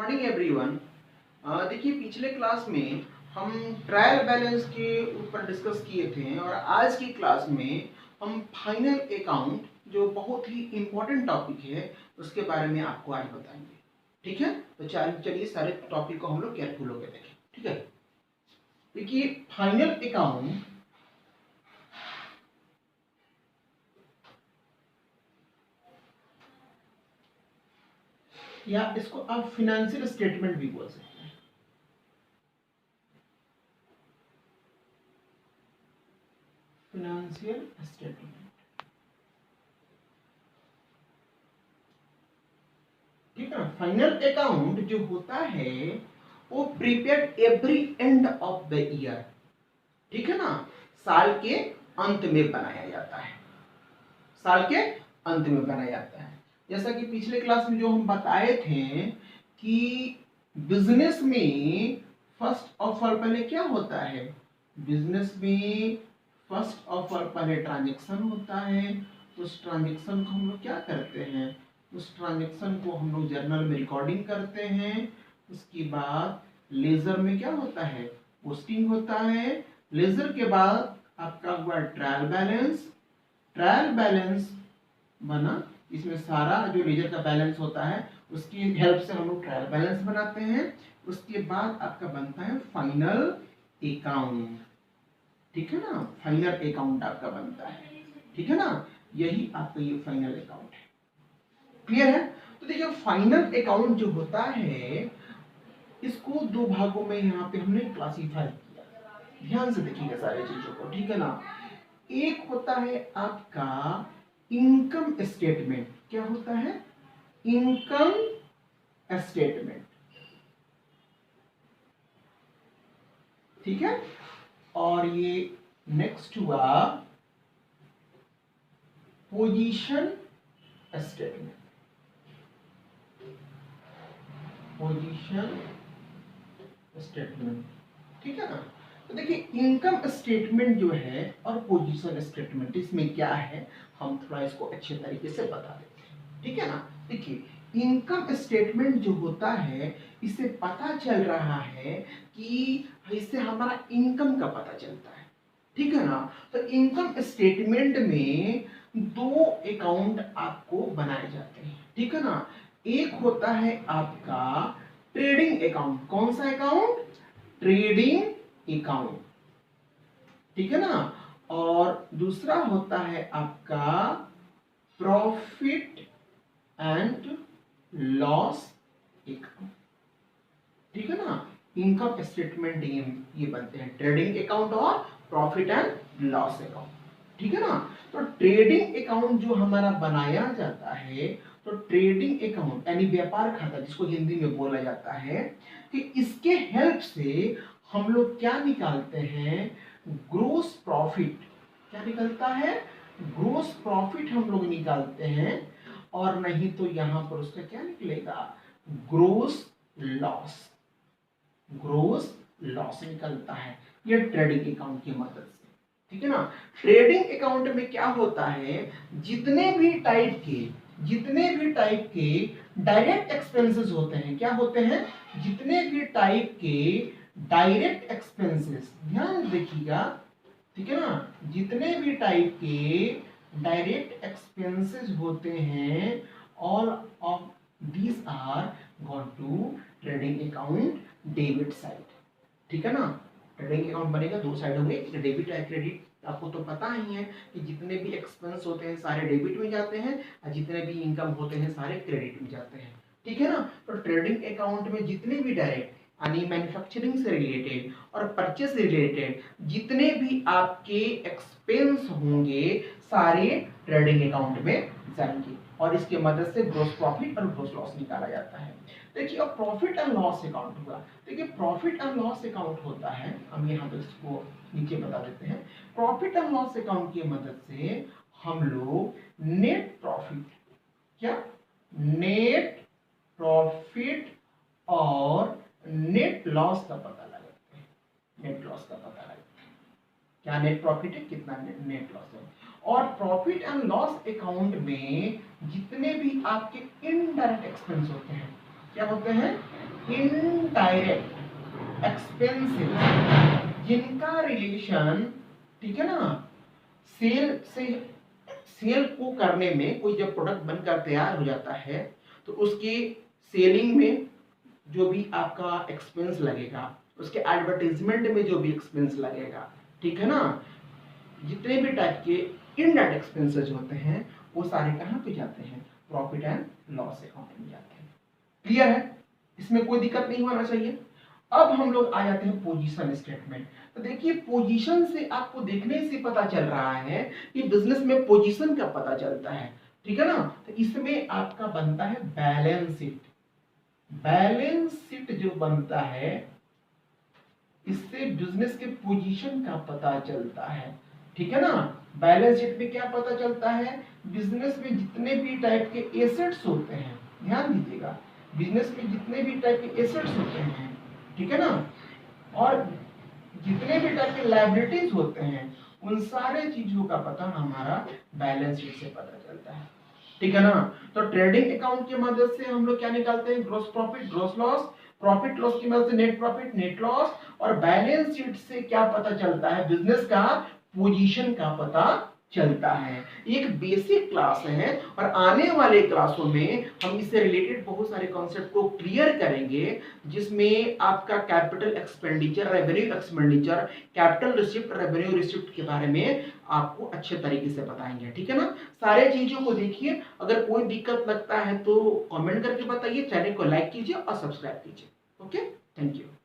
Morning everyone. देखिए पिछले class में हम ट्रायल बैलेंस के ऊपर डिस्कस किए थे और आज की क्लास में हम फाइनल अकाउंट जो बहुत ही इम्पोर्टेंट टॉपिक है उसके बारे में आपको आज बताएंगे। ठीक है, तो चलिए सारे टॉपिक को हम लोग केयरफुल होकर देखें। ठीक है, देखिए फाइनल अकाउंट या इसको आप फिनेंशियल स्टेटमेंट भी बोल सकते हैं। फिनेंशियल स्टेटमेंट, ठीक है। फाइनल अकाउंट जो होता है वो prepared every end of the year, ठीक है ना, साल के अंत में बनाया जाता है। साल के अंत में बनाया जाता है। जैसा कि पिछले क्लास में जो हम बताए थे कि बिजनेस में फर्स्ट ऑफ ऑल पहले क्या होता है, बिजनेस में फर्स्ट ऑफ ऑल पहले ट्रांजैक्शन होता है। उस ट्रांजैक्शन को हम लोग क्या करते हैं, उस ट्रांजैक्शन को हम लोग जर्नल में रिकॉर्डिंग करते हैं। उसके बाद लेजर में क्या होता है, पोस्टिंग होता है। लेजर के बाद आपका हुआ ट्रायल बैलेंस। ट्रायल बैलेंस बना, इसमें सारा जो लेजर का बैलेंस होता है उसकी हेल्प से हम लोग ट्रायल बैलेंस बनाते हैं। उसके बाद आपका बनता है फाइनल अकाउंट, ठीक है ना, फाइनल अकाउंट आपका बनता है, ठीक है ना। यही आपका ये फाइनल अकाउंट है। क्लियर है? तो देखिए फाइनल अकाउंट जो होता है इसको दो भागों में यहाँ पे हमने क्लासीफाई किया। ध्यान से देखिएगा सारी चीजों को, ठीक है ना। एक होता है आपका इनकम स्टेटमेंट। क्या होता है? इनकम स्टेटमेंट, ठीक है। और ये नेक्स्ट हुआ पोजीशन स्टेटमेंट। पोजीशन स्टेटमेंट, ठीक है ना। तो देखिए इनकम स्टेटमेंट जो है और पोजीशन स्टेटमेंट, इसमें क्या है हम थोड़ा इसको अच्छे तरीके से बता देते हैं, ठीक है ना। देखिए इनकम स्टेटमेंट जो होता है इससे पता चल रहा है कि इससे हमारा इनकम का पता चलता है, ठीक है ना। तो इनकम स्टेटमेंट में दो अकाउंट आपको बनाए जाते हैं, ठीक है ना। एक होता है आपका ट्रेडिंग अकाउंट। कौन सा अकाउंट? ट्रेडिंग अकाउंट, ठीक है ना। और दूसरा होता है आपका प्रॉफिट एंड लॉस अकाउंट, ठीक है ना। इनकम स्टेटमेंट ये बनते हैं ट्रेडिंग अकाउंट और प्रॉफिट एंड लॉस अकाउंट, ठीक है ना। तो ट्रेडिंग अकाउंट जो हमारा बनाया जाता है, तो ट्रेडिंग अकाउंट यानी व्यापार खाता जिसको हिंदी में बोला जाता है, कि इसके हेल्प से हम लोग क्या निकालते हैं, ग्रोस प्रॉफिट। क्या निकलता है? ग्रोस प्रॉफिट हम लोग निकालते हैं। और नहीं तो यहां पर उसका क्या निकलेगा, ग्रोस लॉस। ग्रोस लॉस निकलता है ये ट्रेडिंग अकाउंट की मदद से, ठीक है ना। ट्रेडिंग अकाउंट में क्या होता है, जितने भी टाइप के डायरेक्ट एक्सपेंसेस होते हैं, क्या होते हैं, जितने भी टाइप के डायरेक्ट एक्सपेंसेस, ध्यान देखिएगा, ठीक है ना। जितने भी टाइप के डायरेक्ट एक्सपेंसेस होते हैं, all of these are gone to trading account debit side, ठीक है ना। ट्रेडिंग अकाउंट बनेगा, दो साइड होंगे, डेबिट या क्रेडिट। आपको तो पता ही है कि जितने भी एक्सपेंस होते हैं सारे डेबिट में जाते हैं और जितने भी इनकम होते हैं सारे क्रेडिट में जाते हैं, ठीक है ना। तो ट्रेडिंग अकाउंट में जितने भी डायरेक्ट यानी मैन्युफैक्चरिंग से रिलेटेड और परचेस से रिलेटेड जितने भी आपके एक्सपेंस होंगे सारे ट्रेडिंग अकाउंट में जाएंगे और इसके मदद से ग्रोस प्रॉफिट और ग्रोस लॉस निकाला जाता है। देखिए अब प्रॉफिट एंड लॉस अकाउंट हुआ। देखिए प्रॉफिट एंड लॉस अकाउंट होता है, हम यहाँ पे इसको नीचे बता देते हैं। प्रॉफिट एंड लॉस अकाउंट की मदद से हम लोग नेट प्रॉफिट, क्या नेट प्रॉफिट और नेट लॉस का पता लगाते हैं। नेट लॉस का पता लगाते हैं, क्या नेट प्रॉफिट है, कितना नेट लॉस है। और प्रॉफिट एंड लॉस अकाउंट में जितने भी आपके इनडायरेक्ट एक्सपेंस होते हैं, क्या होते हैं, इनडायरेक्ट एक्सपेंसेस जिनका रिलेशन, ठीक है ना, सेल से, सेल को करने में, कोई जब प्रोडक्ट बनकर तैयार हो जाता है तो उसकी सेलिंग में जो भी आपका एक्सपेंस लगेगा, उसके एडवर्टाइजमेंट में जो भी एक्सपेंस लगेगा, ठीक है ना, जितने भी टाइप के इनडायरेक्ट एक्सपेंसेस होते हैं वो सारे कहाँ पे जाते हैं, प्रॉफिट एंड लॉस अकाउंट में जाते हैं। क्लियर है, इसमें कोई दिक्कत नहीं होना चाहिए। अब हम लोग आ जाते हैं पोजीशन स्टेटमेंट। तो देखिए पोजीशन से आपको देखने से पता चल रहा है कि बिजनेस में पोजीशन का पता चलता है, ठीक है ना। तो इसमें आपका बनता है बैलेंस शीट। बैलेंस शीट जो बनता है इससे बिजनेस के पोजीशन का पता चलता है, ठीक है ना। बैलेंस शीट में क्या पता चलता है, बिजनेस में जितने भी टाइप के एसेट्स होते हैं, ध्यान दीजिएगा, बिजनेस में जितने भी टाइप के एसेट्स होते हैं, ठीक है ना, और जितने भी टाइप के लायबिलिटीज होते हैं, उन सारे चीजों का पता हमारा बैलेंस शीट से पता चलता है, ठीक है ना। तो ट्रेडिंग अकाउंट की मदद से हम लोग क्या निकालते हैं, gross profit, gross loss, profit loss की मदद से नेट प्रॉफिट, नेट लॉस, और बैलेंस शीट से क्या पता चलता है, बिजनेस का पोजीशन का पता चलता है। एक बेसिक क्लास है और आने वाले क्लासों में हम इससे रिलेटेड बहुत सारे कॉन्सेप्ट को क्लियर करेंगे, जिसमें आपका capital expenditure, revenue expenditure, capital receipt, revenue receipt के बारे में आपको अच्छे तरीके से बताएंगे, ठीक है ना। सारे चीजों को देखिए, अगर कोई दिक्कत लगता है तो कमेंट करके बताइए, चैनल को लाइक कीजिए और सब्सक्राइब कीजिए। Okay, thank you.